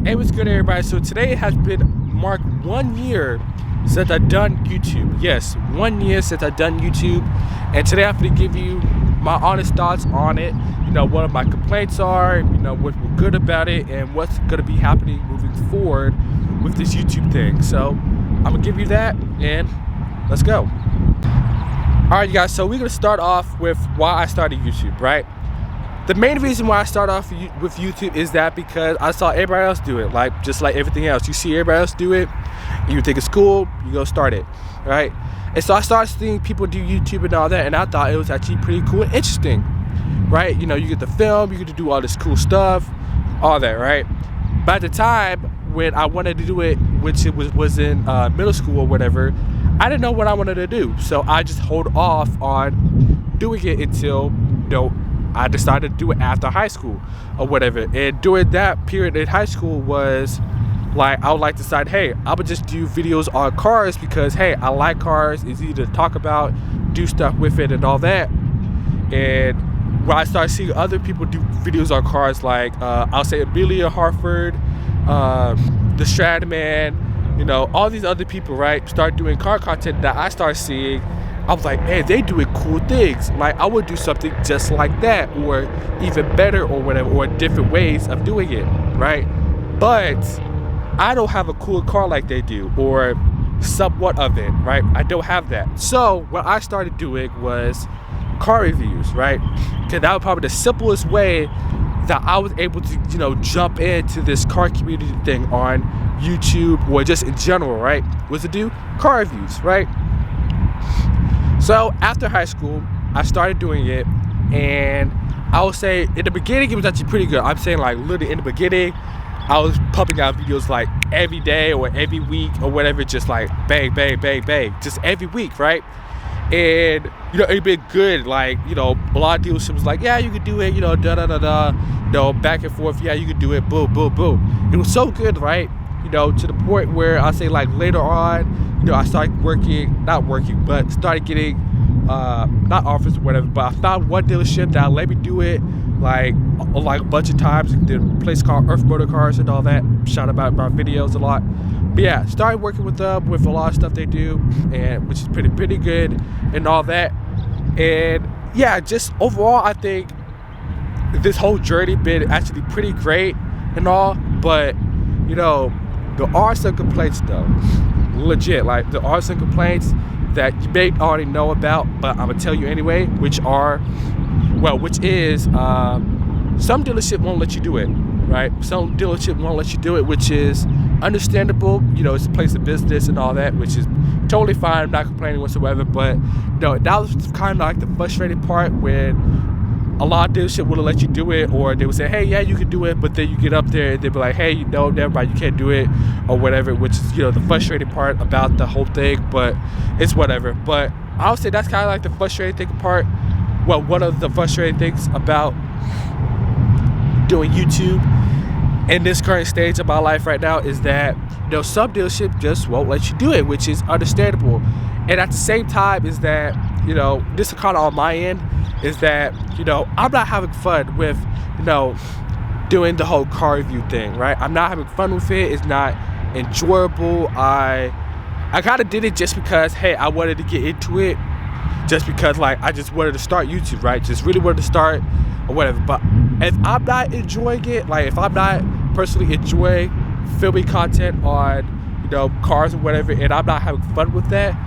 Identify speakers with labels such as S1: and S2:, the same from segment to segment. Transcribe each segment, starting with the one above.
S1: Hey, what's good, everybody? So today has been marked 1 year since I've done YouTube. Yes, 1 year since I've done YouTube, and today I'm going to give you my honest thoughts on it. You know, what my complaints are, you know, what's good about it, and what's going to be happening moving forward with this YouTube thing. So I'm going to give you that, and let's go. Alright, you guys, so we're going to start off with why I started YouTube, right? The main reason why I start off with YouTube is that because I saw everybody else do it, like just like everything else. You see everybody else do it, and you think it's cool, you go start it, right? And so I started seeing people do YouTube and all that, and I thought it was actually pretty cool and interesting, right? You know, you get to film, you get to do all this cool stuff, all that, right? By the time when I wanted to do it, which it was in middle school or whatever, I didn't know what I wanted to do, so I just hold off on doing it until, you know, I decided to do it after high school or whatever. And during that period in high school was like, I would like to decide, hey, I would just do videos on cars because, hey, I like cars. It's easy to talk about, do stuff with it and all that. And when I started seeing other people do videos on cars, like I'll say Amelia Hartford, the Stradman, you know, all these other people, right, start doing car content that I started seeing. I was like, man, they doing cool things. Like, I would do something just like that, or even better, or whatever, or different ways of doing it, right? But I don't have a cool car like they do, or somewhat of it, right? I don't have that. So what I started doing was car reviews, right? Because that was probably the simplest way that I was able to, you know, jump into this car community thing on YouTube, or just in general, right? Was to do car reviews, right? So after high school, I started doing it, and I would say in the beginning it was actually pretty good. I'm saying, like, literally in the beginning, I was pumping out videos like every day or every week or whatever, just like bang, bang, bang, bang, just every week, right? And, you know, it been good. Like, you know, a lot of dealerships was like, yeah, you can do it, you know, da-da-da-da, you know, back and forth, yeah, you can do it, boom, boom, boom. It was so good, right? You know, to the point where I say, like, later on, you know, I started started getting not offers or whatever, but I found one dealership that let me do it like a bunch of times. The place called Earth Motor Cars and all that. Shout about my videos a lot. But yeah, started working with them with a lot of stuff they do, and which is pretty good and all that. And yeah, just overall, I think this whole journey been actually pretty great and all, but you know, there are some complaints though, legit. Like, there are some complaints that you may already know about, but I'm gonna tell you anyway, which is some dealership won't let you do it, right? Some dealership won't let you do it, which is understandable. You know, it's a place of business and all that, which is totally fine. I'm not complaining whatsoever, but you know, that was kind of like the frustrating part when a lot of dealership wouldn't let you do it, or they would say, hey, yeah, you can do it, but then you get up there and they'd be like, hey, you know, never mind, you can't do it, or whatever, which is, you know, the frustrating part about the whole thing, but it's whatever. But I would say that's kind of like the frustrating thing part. Well, one of the frustrating things about doing YouTube in this current stage of my life right now is that, you know, some dealership just won't let you do it, which is understandable. And at the same time is that, you know, this is kind of on my end, is that, you know, I'm not having fun with, you know, doing the whole car review thing, right? I'm not having fun with it. It's not enjoyable. I kind of did it just because, hey, I wanted to get into it, just because, like, I just wanted to start YouTube, right? Just really wanted to start or whatever. But if I'm not enjoying it, like, if I'm not personally enjoying filming content on, you know, cars or whatever, and I'm not having fun with that,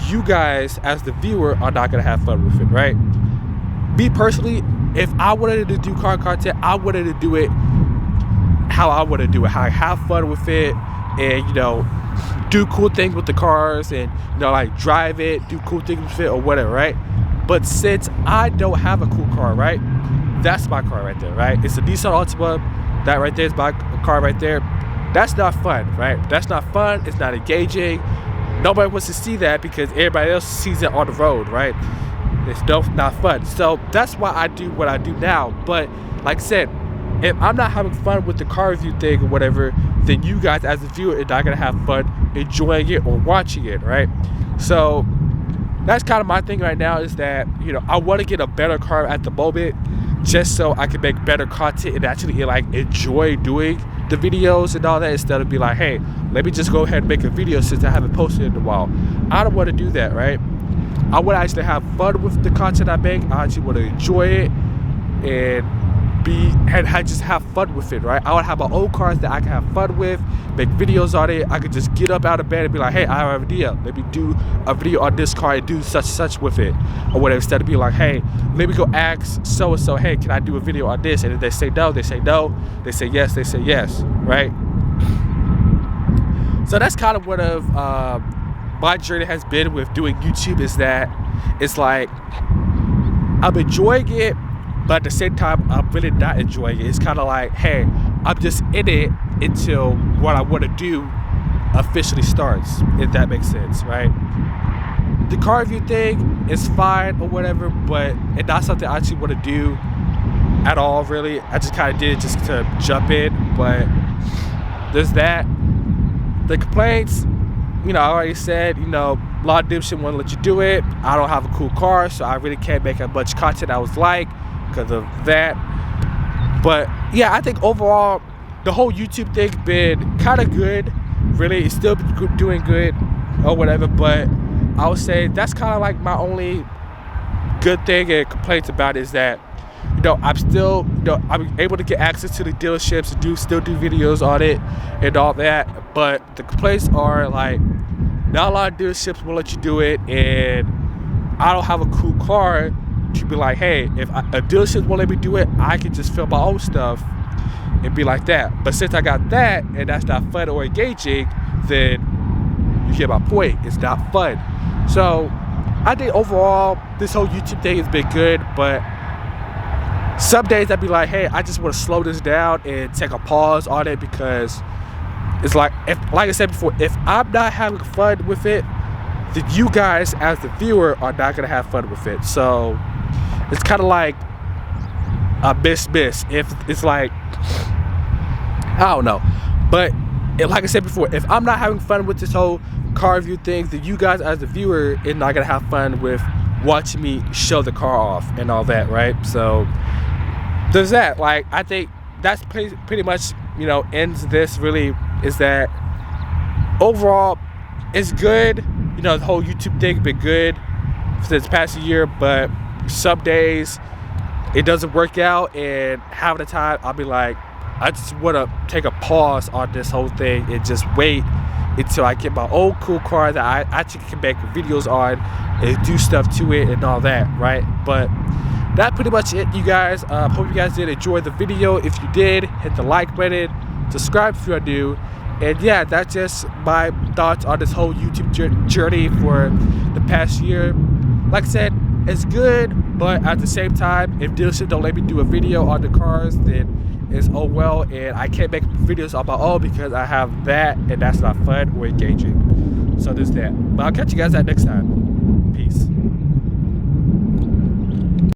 S1: you guys as the viewer are not gonna have fun with it, right? Me personally, if I wanted to do car content, I wanted to do it how I want to do it, how I have fun with it, and, you know, do cool things with the cars, and, you know, like, drive it, do cool things with it or whatever, right? But since I don't have a cool car, right, that's my car right there, right? It's a Nissan Altima. That right there is my car right there. That's not fun, right? That's not fun. It's not engaging. Nobody wants to see that because everybody else sees it on the road, right? It's not fun. So that's why I do what I do now. But like I said, if I'm not having fun with the car review thing or whatever, then you guys as a viewer are not gonna have fun enjoying it or watching it, right? So that's kind of my thing right now, is that, you know, I want to get a better car at the moment, just so I can make better content and actually, like, enjoy doing the videos and all that instead of be like, hey, let me just go ahead and make a video since I haven't posted in a while. I don't want to do that, right? I want to actually have fun with the content I make. I actually want to enjoy it and just have fun with it, right? I would have my own cars that I can have fun with, make videos on it. I could just get up out of bed and be like, hey, I have an idea. Let me do a video on this car and do such with it. Or whatever, instead of being like, hey, let me go ask so-and-so, hey, can I do a video on this? And if they say no, they say no. They say yes, they say yes, right? So that's kind of what my journey has been with doing YouTube, is that it's like I'm enjoying it, but at the same time, I'm really not enjoying it. It's kind of like, hey, I'm just in it until what I want to do officially starts, if that makes sense, right? The car review thing is fine or whatever, but it's not something I actually want to do at all, really. I just kind of did it just to jump in, but there's that. The complaints, I already said, a lot of dipshit won't let you do it. I don't have a cool car, so I really can't make as much content I was like because of that. But yeah, I think overall the whole YouTube thing been kind of good. Really, it's still doing good or whatever, but I would say that's kind of like my only good thing and complaints about it, is that I'm still I'm able to get access to the dealerships and still do videos on it and all that. But the complaints are like, not a lot of dealerships will let you do it, and I don't have a cool car to be like, hey, if a dealership won't let me do it, I can just film my own stuff and be like that. But since I got that and that's not fun or engaging, then you get my point, it's not fun. So I think overall this whole YouTube thing has been good, but some days I'd be like, hey, I just want to slow this down and take a pause on it, because it's like I said before, if I'm not having fun with it, then you guys as the viewer are not gonna have fun with it. So it's kind of like a miss. If it's like, I don't know, but like I said before, if I'm not having fun with this whole car review thing, then you guys as the viewer are not gonna have fun with watching me show the car off and all that, right? So there's that. Like, I think that's pretty much, ends this, really, is that overall it's good. The whole YouTube thing been good for this past year, but some days it doesn't work out, and half the time I'll be like, I just want to take a pause on this whole thing and just wait until I get my own cool car that I actually can make videos on and do stuff to it and all that, right? But that's pretty much it, you guys. Hope you guys did enjoy the video. If you did, hit the like button, subscribe if you're new, and yeah, that's just my thoughts on this whole YouTube journey for the past year. Like I said, it's good, but at the same time, if dealerships don't let me do a video on the cars, then it's oh well, and I can't make videos on my own because I have that, and that's not fun or engaging. So there's that. But I'll catch you guys at next time. Peace.